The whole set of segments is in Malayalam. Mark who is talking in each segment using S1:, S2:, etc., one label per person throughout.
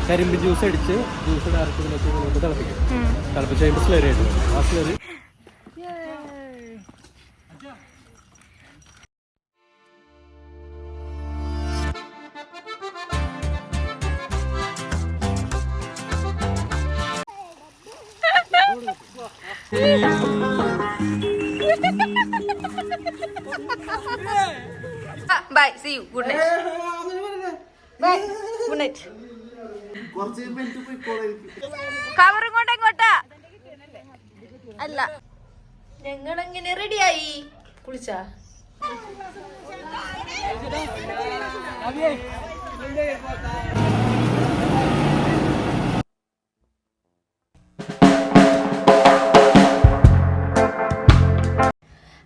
S1: കരിമ്പ് ജ്യൂസ് അടിച്ച് ജ്യൂസ് ഡയറക്റ്റ് ഇതിലേക്ക് തിളപ്പിക്കും. തിളപ്പിച്ച് കഴിയുമ്പോൾ സ്ലറി ആയിട്ട് വരും. ആ slurry
S2: bye, see you, good night. Bye, good night. Cover ഇങ്ങോട്ടാ അല്ല, ഞങ്ങളെങ്ങനെ റെഡിയായി? കുളിച്ചാ?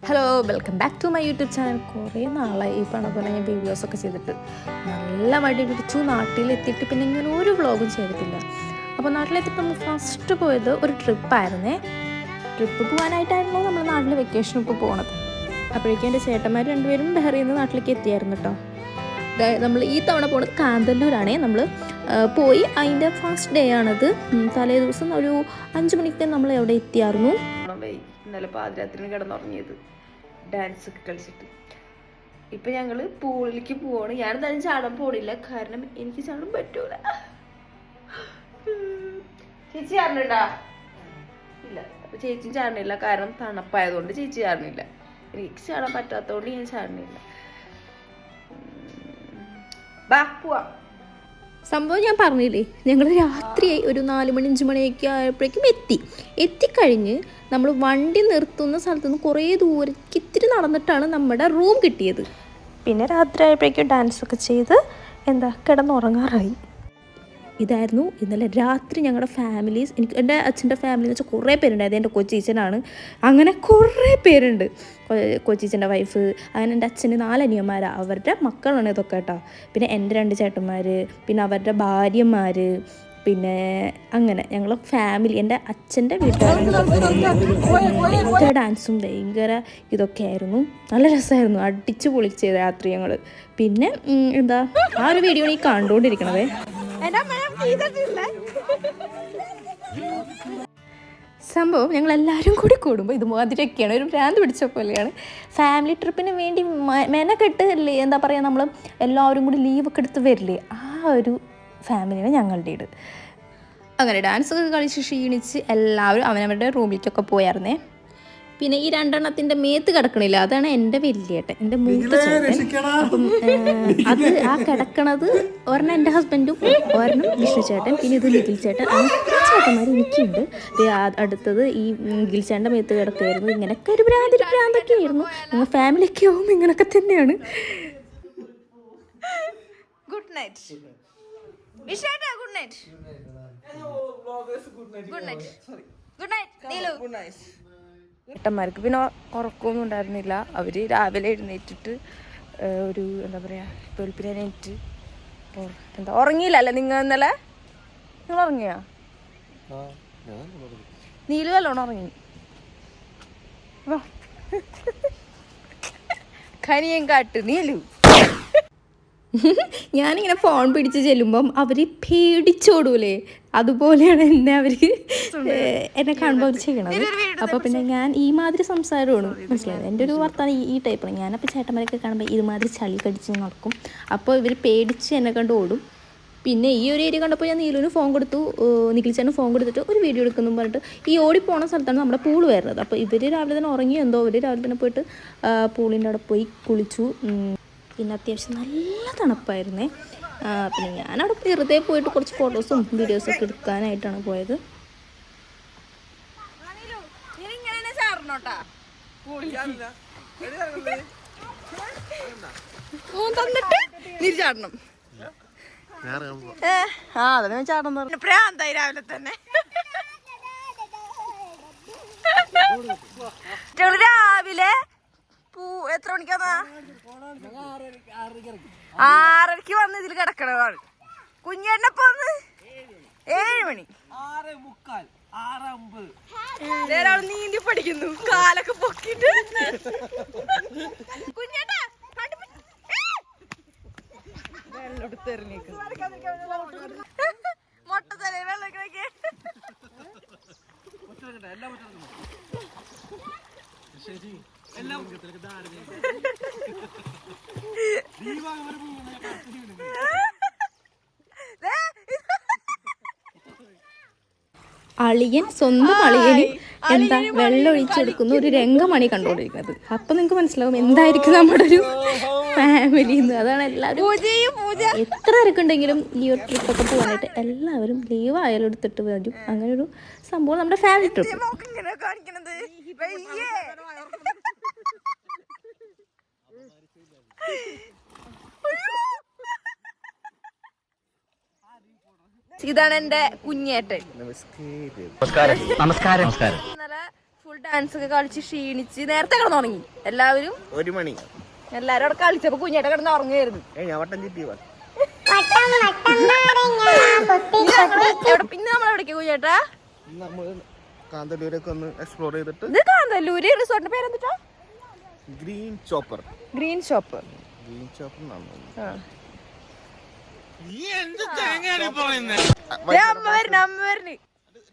S2: Hello, welcome back to my YouTube channel. കുറേ നാളായി ഈ പറഞ്ഞ പോലെ ഞാൻ വീഡിയോസൊക്കെ ചെയ്തിട്ട് നല്ല മടി പിടിച്ചു. നാട്ടിലെത്തിയിട്ട് പിന്നെ ഇങ്ങനെ ഒരു വ്ളോഗും ചെയ്തിട്ടില്ല. അപ്പോൾ നാട്ടിലെത്തിയിട്ട് നമ്മൾ ഫസ്റ്റ് പോയത് ഒരു ട്രിപ്പായിരുന്നേ. ട്രിപ്പ് പോകാനായിട്ടായിരുന്നു നമ്മൾ നാട്ടിൽ വെക്കേഷൻ ഇപ്പോൾ പോണത്. അപ്പോഴേക്കും എൻ്റെ ചേട്ടന്മാർ രണ്ടുപേരും ബഹറിയിൽ നിന്ന് നാട്ടിലേക്ക് എത്തിയായിരുന്നു കേട്ടോ. നമ്മൾ ഈ തവണ പോകുന്നത് കാന്തല്ലൂരാണേ. നമ്മൾ പോയി അതിൻ്റെ ഫസ്റ്റ് ഡേ ആണത്. തലേ ദിവസം ഒരു 5 മണിക്ക് നമ്മൾ അവിടെ എത്തിയായിരുന്നു. ഇന്നലെ പാതിരാത്രിന് കിടന്നുറങ്ങിയത് ഡാൻസ് ഒക്കെ കളിച്ചിട്ട്. ഇപ്പം ഞങ്ങൾ പൂളിലേക്ക് പോവാണ്. ഞാനെന്തായാലും ചാടാൻ പോണില്ല, കാരണം എനിക്ക് ചാടാൻ പറ്റൂല. ചേച്ചി ചാടണുണ്ടാ? ഇല്ല. അപ്പോൾ ചേച്ചിയും ചാടണില്ല, കാരണം തണുപ്പായതുകൊണ്ട് ചേച്ചി ചാടണില്ല. എനിക്ക് ചാടാൻ പറ്റാത്തതുകൊണ്ട് ഞാൻ ചാടണില്ല. ബാ പോവാം. സംഭവം ഞാൻ പറഞ്ഞില്ലേ, ഞങ്ങൾ രാത്രിയായി ഒരു 4 മണി 5 മണിയൊക്കെ ആയപ്പോഴേക്കും എത്തിക്കഴിഞ്ഞ് നമ്മൾ വണ്ടി നിർത്തുന്ന സ്ഥലത്ത് നിന്ന് കുറേ ദൂരേക്ക് ഇത്തിരി നടന്നിട്ടാണ് നമ്മുടെ റൂം കിട്ടിയത്. പിന്നെ രാത്രി ആയപ്പോഴേക്കും ഡാൻസൊക്കെ ചെയ്ത് കിടന്നുറങ്ങാറായി. ഇതായിരുന്നു ഇന്നലെ രാത്രി ഞങ്ങളുടെ ഫാമിലീസ്. എൻ്റെ അച്ഛൻ്റെ ഫാമിലി എന്ന് വെച്ചാൽ കുറേ പേരുണ്ടായത്. എൻ്റെ കൊച്ചീച്ചനാണ്, അങ്ങനെ കുറേ പേരുണ്ട്. കൊച്ചീച്ചൻ്റെ വൈഫ്, അങ്ങനെ എൻ്റെ അച്ഛന് 4 അനിയന്മാരാണ്, അവരുടെ മക്കളാണ് ഇതൊക്കെ കേട്ടോ. പിന്നെ എൻ്റെ 2 ചേട്ടന്മാർ, പിന്നെ അവരുടെ ഭാര്യമാർ, പിന്നെ അങ്ങനെ ഞങ്ങൾ ഫാമിലി. എൻ്റെ അച്ഛൻ്റെ വീട്ടുകാരുടെ ഡാൻസും ഭയങ്കര ഇതൊക്കെ ആയിരുന്നു. നല്ല രസമായിരുന്നു, അടിച്ചു പൊളിച്ച് രാത്രി ഞങ്ങൾ. പിന്നെ ആ ഒരു വീഡിയോ ഈ കണ്ടുകൊണ്ടിരിക്കണതേ. സംഭവം ഞങ്ങൾ എല്ലാവരും കൂടി കൂടുമ്പോൾ ഇതുമാതിരിയൊക്കെയാണ്, ഒരു ഭ്രാന്ത് പിടിച്ച പോലെയാണ്. ഫാമിലി ട്രിപ്പിന് വേണ്ടി മെനക്കെട്ട് നമ്മൾ എല്ലാവരും കൂടി ലീവൊക്കെ എടുത്ത് വരില്ലേ, ആ ഒരു ഫാമിലിയാണ് ഞങ്ങളുടെ. അങ്ങനെ ഡാൻസൊക്കെ കളിച്ച് ക്ഷീണിച്ച് എല്ലാവരും അവനവരുടെ റൂമിലേക്കൊക്കെ പോയായിരുന്നേ. പിന്നെ ഈ 2 എണ്ണത്തിൻ്റെ മേത്ത് കിടക്കണില്ല, അതാണ് എൻ്റെ വലിയേട്ടൻ, എൻ്റെ മൂത്ത ചേട്ടൻ. അപ്പം ആ കിടക്കണത് ഒരെണ്ണം എൻ്റെ ഹസ്ബൻഡും ഒരെണ്ണം വിഷ്ണു ചേട്ടൻ, പിന്നെ ഇത് നിഖിൽ ചേട്ടൻ. അങ്ങനെ ചേട്ടന്മാർ എനിക്കുണ്ട്. അടുത്തത് ഈ നിഖിൽ ചേട്ടൻ്റെ മേത്ത് കിടക്കുമായിരുന്നു. ഇങ്ങനെയൊക്കെ ഒരു ഭ്രാന്തൊക്കെ ആയിരുന്നു. ഞങ്ങൾ ഫാമിലിയൊക്കെ ആവുമ്പോൾ ഇങ്ങനെയൊക്കെ തന്നെയാണ്. ഗുഡ് നൈറ്റ് വിഷേട്ടാ. Good night. Good night. Good night. ഏട്ടന്മാർക്ക് പിന്നെ ഉറക്കമൊന്നും ഉണ്ടായിരുന്നില്ല. അവർ രാവിലെ എഴുന്നേറ്റിട്ട് ഒരു വെളുപ്പിനെണീറ്റ് ഉറങ്ങിയില്ല അല്ലേ നിങ്ങൾ? ഇന്നലെ നിങ്ങൾ ഉറങ്ങിയാ? നീലു നല്ലോണം ഉറങ്ങി. കനിയും കാട്ട് നീലു. ഞാനിങ്ങനെ ഫോൺ പിടിച്ച് ചെല്ലുമ്പം അവർ പേടിച്ചോടൂലേ, അതുപോലെയാണ് എന്നെ കാണുമ്പോൾ അവർ ചെയ്യണത്. അപ്പോൾ പിന്നെ ഞാൻ ഈ മാതിരി സംസാരമാണ്, മനസ്സിലായത്? എൻ്റെ ഒരു വർത്താനം ഈ ടൈപ്പാണ്. ഞാനപ്പോൾ ചേട്ടന്മാരൊക്കെ കാണുമ്പോൾ ഇതുമാതിരി ചളി കടിച്ച് നടക്കും. അപ്പോൾ ഇവർ പേടിച്ച് എന്നെ കണ്ട് ഓടും. പിന്നെ ഈ ഒരു ഏരിയ കണ്ടപ്പോൾ ഞാൻ നീലുവിന് ഫോൺ കൊടുത്തു, നിഖിൽച്ചാന് ഫോൺ കൊടുത്തിട്ട് ഒരു വീഡിയോ എടുക്കുന്നു പറഞ്ഞിട്ട് ഈ ഓടിപ്പോണ സ്ഥലത്താണ് നമ്മുടെ പൂള് വരുന്നത്. അപ്പോൾ ഇവർ രാവിലെ തന്നെ ഉറങ്ങി എന്തോ, അവർ രാവിലെ തന്നെ പോയിട്ട് പൂളിൻ്റെ അവിടെ പോയി കുളിച്ചു. പിന്നെ അത്യാവശ്യം നല്ല തണുപ്പായിരുന്നേ. പിന്നെ ഞാനവിടെ വെറുതെ പോയിട്ട് കുറച്ച് ഫോട്ടോസും വീഡിയോസൊക്കെ എടുക്കാനായിട്ടാണ് പോയത്. ചാടണം പ്രാന്തായി രാവിലെ തന്നെ. രാവിലെ എത്ര മണിക്കാന്നാ? 6:30 വന്ന് ഇതിൽ കിടക്കണതാണ്. കുഞ്ഞേട്ടനപ്പോ വന്ന് 7 മണി 6:50 ഒരാൾ നീന്തി പഠിക്കുന്നു, കാലൊക്കെ പൊക്കിട്ട്. കുഞ്ഞേട്ടാ വെള്ളെടുത്തെറിഞ്ഞേക്ക്. അളിയൻ സ്വന്തം അളിയന് എന്താ വെള്ളം ഒഴിച്ചെടുക്കുന്ന ഒരു രംഗമാണ് കണ്ടുകൊണ്ടിരിക്കുന്നത്. അപ്പൊ നിങ്ങൾക്ക് മനസ്സിലാവും എന്തായിരിക്കും നമ്മുടെ ഒരു ഫാമിലി എന്ന്. അതാണ് എല്ലാവരും എത്ര തിരക്കുണ്ടെങ്കിലും ഈ ഒരു ട്രിപ്പൊക്കെ പോകാനായിട്ട് എല്ലാവരും ലീവ് ആയാലും എടുത്തിട്ട് വരും. അങ്ങനെ ഒരു സംഭവം നമ്മുടെ ഫാമിലി ട്രിപ്പ്.
S3: ഇതാണ് എന്റെ കുഞ്ഞേട്ടൻ.
S4: നമസ്കാരം.
S3: ഇന്നലെ ഫുൾ ഡാൻസ് ഒക്കെ കളിച്ച് ക്ഷീണിച്ച് നേരത്തെ കിടന്ന് ഉറങ്ങി. എല്ലാവരും
S4: 1 മണി
S3: എല്ലാരും അവിടെ കളിച്ചപ്പോ കുഞ്ഞേട്ടൻ കിടന്ന് ഉറങ്ങുമായിരുന്നു. പിന്നെ നമ്മളെവിടേക്ക് കുഞ്ഞേട്ടാ?
S4: കാന്തല്ലൂരൊക്കെ ഒന്ന് എക്സ്പ്ലോർ ചെയ്തിട്ട്.
S3: ഇത് കാന്തല്ലൂര് റിസോർട്ടിന്റെ പേരെന്താ?
S4: Green chopper.
S3: Green chopper.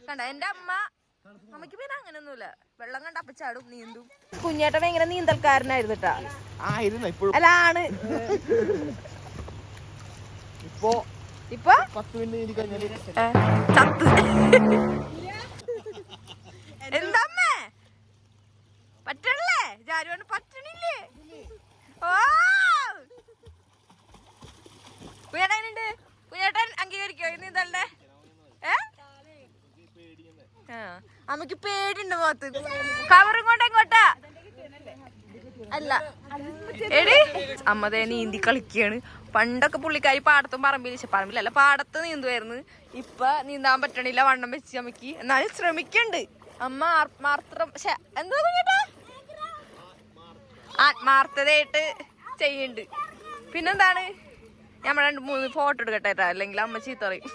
S3: കണ്ട എന്റെ അമ്മയ്ക്ക് പിന്നെ അങ്ങനൊന്നുമില്ല. വെള്ളം കണ്ട അപ്പ ചാടും, നീന്തും. കുഞ്ഞേട്ടൻ ഭയങ്കര നീന്തൽക്കാരനായിരുന്നു കേട്ടാ. അല്ല ആണ്. ഇപ്പൊ 10 മിനിറ്റ് ചത്ത്. എന്താമ്മേ പറ്റണല്ലേ? ജാരുവാണ് പറ്റണില്ലേ? കുഞ്ഞേട്ടനുണ്ട്. കുഞ്ഞേട്ടൻ അംഗീകരിക്കോ നീന്തല്ലേ? അമ്മക്ക് പേടിയുണ്ട് മുഖത്ത്. കവറും കൊണ്ട് എങ്ങോട്ടാ? അല്ല എടി അമ്മതേ നീന്തി കളിക്കാണ്. പണ്ടൊക്കെ പുള്ളിക്കാരി പാടത്തും പറമ്പിലല്ല പാടത്ത് നീന്തുമായിരുന്നു. ഇപ്പൊ നീന്താൻ പറ്റണില്ല, വണ്ണം വെച്ച് അമ്മക്ക്. എന്നാലും ശ്രമിക്കണ്ട് അമ്മ. എന്താ കുഞ്ഞേട്ടാ? ആത്മാർത്ഥതയായിട്ട് ചെയ്യണ്ട്. പിന്നെന്താണ്, നമ്മൾ 2-3 ഫോട്ടോ എടുക്കട്ടെ, അല്ലെങ്കിൽ അമ്മ ചീത്ത പറയും.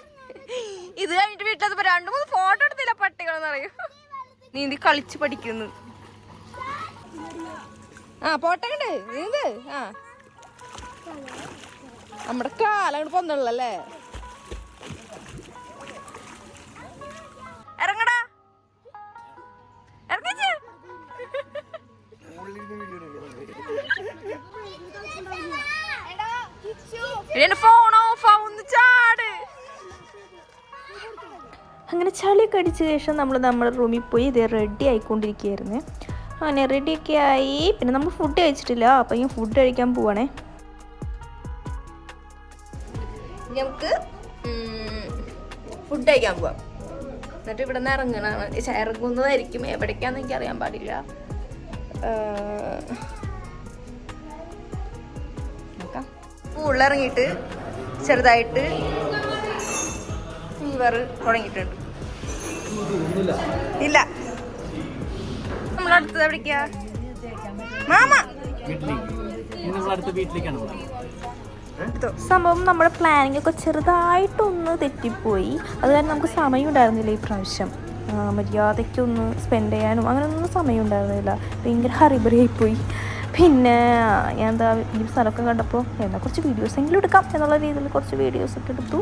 S3: ഇത് കഴിഞ്ഞിട്ട് വീട്ടിലപ്പോ 2-3 ഫോട്ടോ എടുത്തില്ല പട്ടികളെന്ന് പറയും. നീന്തി കളിച്ച് പഠിക്കുന്നു. പോട്ടങ്ങണ്ട് നീന്ത്. നമ്മുടെ കാലങ്ങോട്ട് പൊന്നുള്ളല്ലേ. ഇറങ്ങടാ, ഇറങ്ങിച്ച്. ഫോൺ ഓഫ് ആവുന്നു, ചാട്.
S2: അങ്ങനെ ചളിയൊക്കെ അടിച്ച ശേഷം നമ്മൾ നമ്മുടെ റൂമിൽ പോയി ഇത് റെഡി ആയിക്കൊണ്ടിരിക്കുകയായിരുന്നു. അങ്ങനെ റെഡിയൊക്കെ ആയി. പിന്നെ നമ്മൾ ഫുഡ് കഴിച്ചിട്ടില്ല, അപ്പം ഞാൻ ഫുഡ് കഴിക്കാൻ പോവാണേ.
S3: നമുക്ക് ഫുഡ് കഴിക്കാൻ പോവാം. എന്നിട്ട് ഇവിടെ നിന്ന് ഇറങ്ങുന്നതായിരിക്കും. എവിടേക്കാന്ന് എനിക്ക് അറിയാൻ പാടില്ല. നോക്കാം. ഉള്ളിറങ്ങിയിട്ട് ചെറുതായിട്ട് ഫീവർ തുടങ്ങിയിട്ടുണ്ട്. ഇല്ല, നമ്മളടുത്തത് എവിടേക്കാ മാമ?
S2: സംഭവം നമ്മുടെ പ്ലാനിങ് ഒക്കെ ചെറുതായിട്ടൊന്ന് തെറ്റിപ്പോയി. അത് കാരണം നമുക്ക് സമയം ഉണ്ടായിരുന്നില്ല ഈ പ്രാവശ്യം. മര്യാദയ്ക്കൊന്ന് സ്പെൻഡ് ചെയ്യാനും അങ്ങനെയൊന്നും സമയം ഉണ്ടായിരുന്നില്ല. ഭയങ്കര ഹറിബറിയായിപ്പോയി. പിന്നെ ഞാൻ എന്താ ഈ സ്ഥലമൊക്കെ കണ്ടപ്പോൾ എന്നാൽ കുറച്ച് വീഡിയോസെങ്കിലും എടുക്കാം എന്നുള്ള രീതിയിൽ കുറച്ച് വീഡിയോസൊക്കെ എടുത്തു.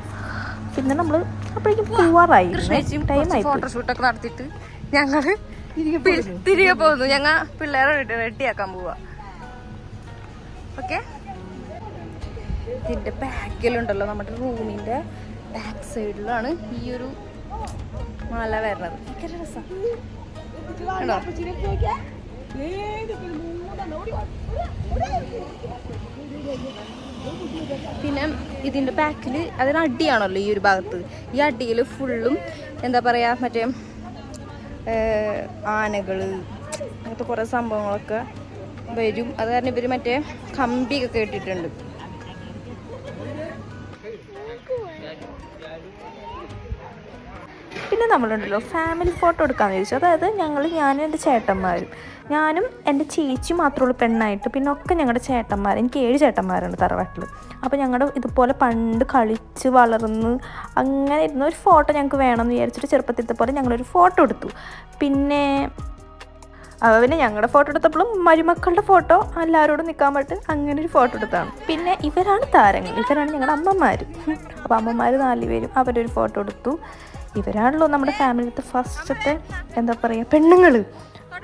S2: പിന്നെ നമ്മൾ അപ്പോഴേക്കും പോവാറായി.
S3: ഫോട്ടോഷൂട്ടൊക്കെ നടത്തിയിട്ട് ഞങ്ങൾ തിരികെ പോകുന്നു. ഞങ്ങൾ പിള്ളേരെ റെഡിയാക്കാൻ പോവാ. ഓക്കെ, ഇതിൻ്റെ ബാക്കിലുണ്ടല്ലോ, നമ്മുടെ റൂമിൻ്റെ ബാക്ക് സൈഡിലാണ് ഈ ഒരു മല വരണത്. ഭയങ്കര രസമാണ്. പിന്നെ ഇതിൻ്റെ ബാക്കിൽ അതിന് അടിയാണല്ലോ ഈ ഒരു ഭാഗത്ത്. ഈ അടിയിൽ ഫുള്ളും എന്താ പറയുക, മറ്റേ ആനകൾ അങ്ങനത്തെ കുറേ സംഭവങ്ങളൊക്കെ വരും. അത് കാരണം ഇവർ മറ്റേ കമ്പിയൊക്കെ കേട്ടിട്ടുണ്ട്.
S2: പിന്നെ നമ്മളുണ്ടല്ലോ ഫാമിലി ഫോട്ടോ എടുക്കാമെന്ന് ചോദിച്ചു. അതായത് ഞാനും എൻ്റെ ചേട്ടന്മാരും, ഞാനും എൻ്റെ ചേച്ചി മാത്രമുള്ളൂ പെണ്ണായിട്ട്. പിന്നെ ഒക്കെ ഞങ്ങളുടെ ചേട്ടന്മാർ. എനിക്ക് 7 ചേട്ടന്മാരുണ്ട് തറവാട്ടിൽ. അപ്പോൾ ഞങ്ങളുടെ ഇതുപോലെ പണ്ട് കളിച്ച് വളർന്ന് അങ്ങനെ ഇരുന്ന ഒരു ഫോട്ടോ ഞങ്ങൾക്ക് വേണമെന്ന് വിചാരിച്ചിട്ട് ചെറുപ്പത്തിലത്തെ പോലെ ഞങ്ങളൊരു ഫോട്ടോ എടുത്തു. പിന്നെ ഞങ്ങളുടെ ഫോട്ടോ എടുത്തപ്പോഴും മരുമക്കളുടെ ഫോട്ടോ എല്ലാവരോടും നിൽക്കാൻ പറ്റും അങ്ങനെ ഒരു ഫോട്ടോ എടുത്താണ്. പിന്നെ ഇവരാണ് താരങ്ങൾ, ഇവരാണ് ഞങ്ങളുടെ അമ്മമാർ. അപ്പോൾ അമ്മമാർ 4 പേരും അവരൊരു ഫോട്ടോ എടുത്തു. ഇവരാണല്ലോ നമ്മുടെ ഫാമിലിയിലത്തെ ഫസ്റ്റത്തെ എന്താ പറയുക പെണ്ണുങ്ങൾ.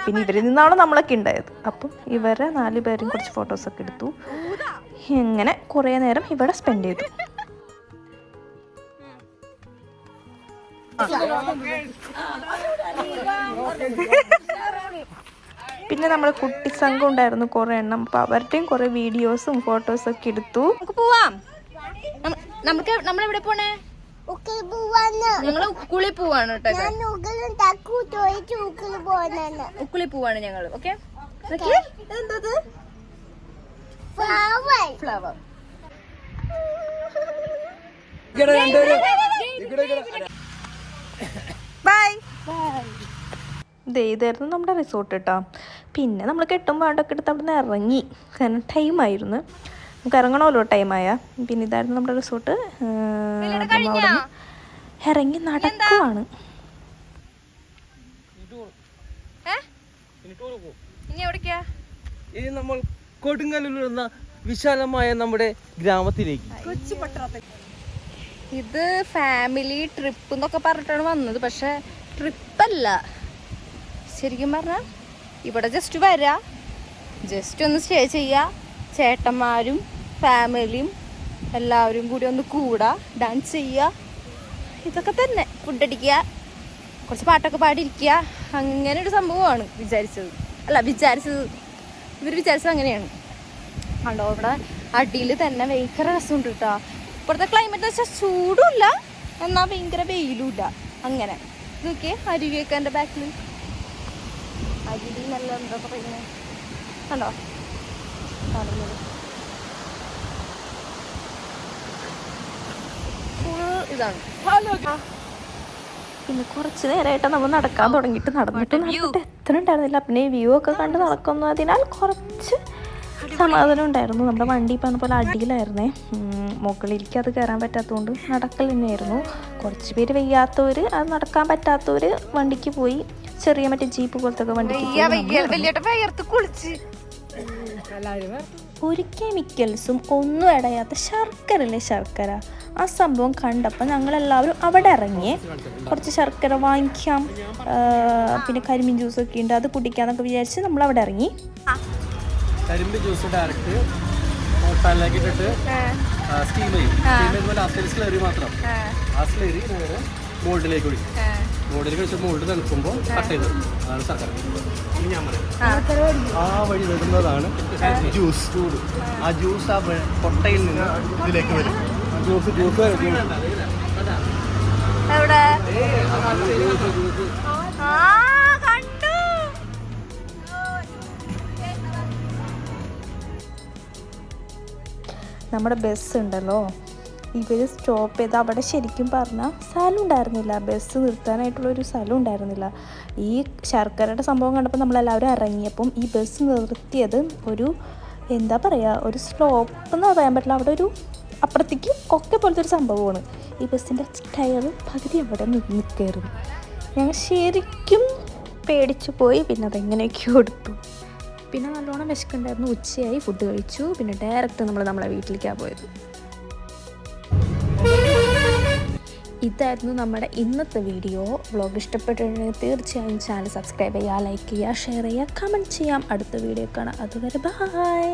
S2: പിന്നെ ഇവരിൽ നിന്നാണ് നമ്മളൊക്കെ ഉണ്ടായത്. അപ്പം ഇവരെ 4 പേരും കുറച്ച് ഫോട്ടോസൊക്കെ എടുത്തു. ഇങ്ങനെ കുറേ നേരം ഇവിടെ സ്പെൻഡ് ചെയ്തു. പിന്നെ നമ്മുടെ കുട്ടി സംഘം ഉണ്ടായിരുന്നു കുറേ എണ്ണം. അപ്പം അവരുടെയും കുറേ വീഡിയോസും ഫോട്ടോസൊക്കെ എടുത്തു.
S3: നമുക്ക് പോവാം. നമ്മളെവിടെ പോണേ? ഞങ്ങള് ഉക്കുളി പോവാണ് കേട്ടോ. ഉക്കുളി പോവാണ് ഞങ്ങള്. Okay, flower. ബൈ.
S2: ഇതായിരുന്നു നമ്മുടെ റിസോർട്ട് കേട്ടോ. പിന്നെ നമ്മൾ കെട്ടും പാട്ടൊക്കെ എടുത്ത് അവിടെ നിന്ന് ഇറങ്ങി. കാരണം ടൈമായിരുന്നു, നമുക്ക് ഇറങ്ങണമല്ലോ ടൈമായ. പിന്നെ ഇതായിരുന്നു നമ്മുടെ റിസോർട്ട്. അവിടെ നിന്ന് ഇറങ്ങി നടക്കുവാണ്.
S1: ഇനി നമ്മൾ കൊടുങ്ങല്ലൂർ എന്ന വിശാലമായ നമ്മുടെ ഗ്രാമത്തിലേക്ക്.
S3: ഇത് ഫാമിലി ട്രിപ്പ് എന്നൊക്കെ പറഞ്ഞിട്ടാണ് വന്നത്. പക്ഷെ ട്രിപ്പല്ല, ശരിക്കും പറഞ്ഞാൽ ഇവിടെ ജസ്റ്റ് വരാ, ജസ്റ്റ് ഒന്ന് സ്റ്റേ ചെയ്യുക, ചേട്ടന്മാരും ഫാമിലിയും എല്ലാവരും കൂടി ഒന്ന് കൂടാ, ഡാൻസ് ചെയ്യുക, ഇതൊക്കെ തന്നെ. ഫുഡ് അടിക്കുക, കുറച്ച് പാട്ടൊക്കെ പാടിയിരിക്കുക, അങ്ങനെ ഒരു സംഭവമാണ് വിചാരിച്ചത്. ഇവർ വിചാരിച്ചത് അങ്ങനെയാണ്. കണ്ടോ ഇവിടെ അടിയിൽ തന്നെ ഭയങ്കര രസമുണ്ട് കേട്ടോ. ഇപ്പോഴത്തെ ക്ലൈമറ്റ് വെച്ചാൽ ചൂടുമില്ല എന്നാൽ ഭയങ്കര വെയിലും ഇല്ല. അങ്ങനെ നോക്കിയേ, അരുവിയൊക്കെ എൻ്റെ ബാക്കിൽ. അരുവി നല്ല എന്താ പറയുന്നത് കണ്ടോ കാണുന്നത്. ഇതാണ്.
S2: പിന്നെ കുറച്ച് നേരമായിട്ട് നമ്മൾ നടക്കാൻ തുടങ്ങിയിട്ട് നടന്നിട്ട് എത്ര ഉണ്ടായിരുന്നില്ല. പിന്നെ വ്യൂ ഒക്കെ കണ്ട് നടക്കുന്നതിനാൽ കുറച്ച് സമാധാനം ഉണ്ടായിരുന്നു. നമ്മുടെ വണ്ടി പറഞ്ഞ പോലെ അടിയിലായിരുന്നേ, മുകളിലേക്ക് അത് കയറാൻ പറ്റാത്തതുകൊണ്ട് നടക്കൽ തന്നെയായിരുന്നു. കുറച്ച് പേര് വയ്യാത്തവർ, അത് നടക്കാൻ പറ്റാത്തവർ വണ്ടിക്ക് പോയി. ചെറിയ മറ്റേ ജീപ്പ് പോലത്തെ ഒക്കെ വണ്ടിക്ക് ഒരു കെമിക്കൽസും ഒന്നും ഇടയാത്ത ശർക്കര, ആ സംഭവം കണ്ടപ്പോൾ ഞങ്ങളെല്ലാവരും അവിടെ ഇറങ്ങി. കുറച്ച് ശർക്കര വാങ്ങിക്കാം, പിന്നെ കരിമീൻ ജ്യൂസൊക്കെ ഉണ്ട്, അത് കുടിക്കാന്നൊക്കെ വിചാരിച്ച് നമ്മൾ അവിടെ ഇറങ്ങി.
S1: കരിമ്പ് ജ്യൂസ് ഡയറക്റ്റ് പാനിലേക്ക് ഇട്ടിട്ട് സ്റ്റീം ചെയ്യും. ലാസ്റ്റ് സ്ലറി മാത്രം, ആ സ്ലറി നേരെ മോൾഡിലേക്ക് ഒഴിക്കും. മോൾഡിലേക്ക് ഒഴിച്ച് മോൾഡ് തണുക്കുമ്പോൾ കട്ട് ചെയ്ത്, അതാണ് ശർക്കര. ഞാൻ പറയാം, ആ വഴി വരുന്നതാണ് ജ്യൂസ്. ചൂട് ആ ജ്യൂസ് ആ കൊട്ടയിൽ നിന്ന് ഇതിലേക്ക് വരും. ജ്യൂസ്
S2: നമ്മുടെ ബസ് ഉണ്ടല്ലോ, ഇവർ സ്റ്റോപ്പ് ചെയ്ത് അവിടെ ശരിക്കും പറഞ്ഞാൽ സ്ഥലം ഉണ്ടായിരുന്നില്ല, ബസ് നിർത്താനായിട്ടുള്ളൊരു സ്ഥലം ഉണ്ടായിരുന്നില്ല. ഈ ശർക്കരയുടെ സംഭവം കണ്ടപ്പോൾ നമ്മളെല്ലാവരും ഇറങ്ങിയപ്പം ഈ ബസ് നിർത്തിയത് ഒരു എന്താ പറയുക, ഒരു സ്ലോപ്പ് എന്ന് പറയാൻ പറ്റില്ല, അവിടെ ഒരു അപ്പുറത്തേക്ക് കൊക്കെ പോലത്തെ ഒരു സംഭവമാണ്. ഈ ബസ്സിൻ്റെ ടയർ പകുതി അവിടെ നിൽക്കായിരുന്നു. ഞങ്ങൾ ശരിക്കും പേടിച്ചു പോയി. പിന്നെ അതെങ്ങനെയൊക്കെയോ എടുത്തു. പിന്നെ നല്ലോണം വിശക്കുണ്ടായിരുന്നു. ഉച്ചയായി, ഫുഡ് കഴിച്ചു. പിന്നെ ഡയറക്റ്റ് നമ്മളെ വീട്ടിലേക്കാണ് പോയത്. ഇതായിരുന്നു നമ്മുടെ ഇന്നത്തെ വീഡിയോ. വ്ളോഗ് ഇഷ്ടപ്പെട്ടിട്ടുണ്ടെങ്കിൽ തീർച്ചയായും ചാനൽ സബ്സ്ക്രൈബ് ചെയ്യുക, ലൈക്ക് ചെയ്യുക, ഷെയർ ചെയ്യുക, കമൻറ്റ് ചെയ്യാം. അടുത്ത വീഡിയോ കാണാം. അതുവരെ ബൈ.